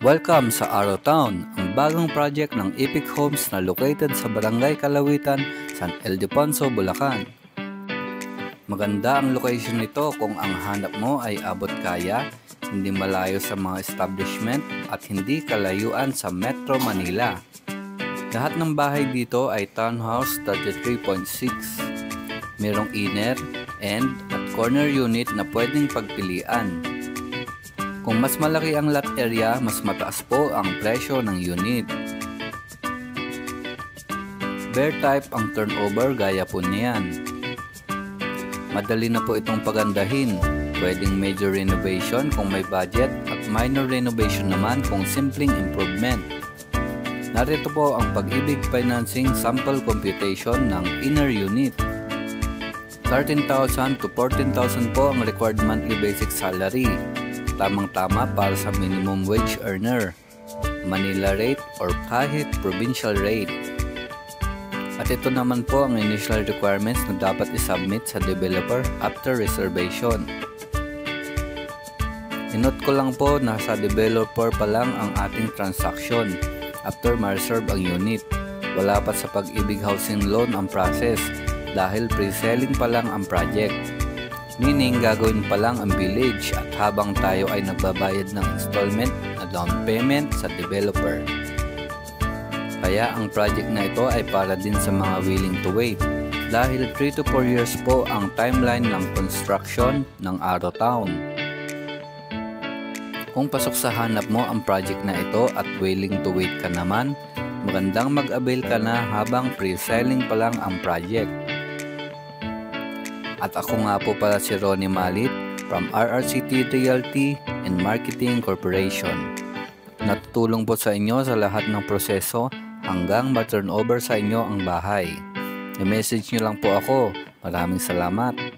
Welcome sa Araw Town, ang bagong project ng Epic Homes na located sa Barangay Kalawitan, San Ildefonso, Bulacan. Maganda ang location nito kung ang hanap mo ay abot kaya, hindi malayo sa mga establishment at hindi kalayuan sa Metro Manila. Lahat ng bahay dito ay townhouse 33.6. Merong inner, end at corner unit na pwedeng pagpilian. Kung mas malaki ang lot area, mas mataas po ang presyo ng unit. Bare type ang turnover gaya po niyan. Madali na po itong pagandahin. Pwedeng major renovation kung may budget at minor renovation naman kung simpleng improvement. Narito po ang Pag-ibig Financing sample computation ng inner unit. 13,000 to 14,000 po ang required monthly basic salary. Tamang-tama para sa minimum wage earner, Manila rate or kahit provincial rate. At ito naman po ang initial requirements na dapat isubmit sa developer after reservation. Inote ko lang po na sa developer pa lang ang ating transaction after ma-reserve ang unit. Wala pa sa Pag-ibig Housing Loan ang process dahil pre-selling pa lang ang project. Meaning gagawin pa lang ang village at habang tayo ay nagbabayad ng installment na down payment sa developer. Kaya ang project na ito ay para din sa mga willing to wait dahil 3 to 4 years po ang timeline ng construction ng Araw Town. Kung pasok sa hanap mo ang project na ito at willing to wait ka naman, magandang mag-avail ka na habang pre-selling pa lang ang project. At ako nga po pala si Ronnie Malit from RRCT Realty and Marketing Corporation. Natutulong po sa inyo sa lahat ng proseso hanggang ma-turnover sa inyo ang bahay. I-message nyo lang po ako. Maraming salamat.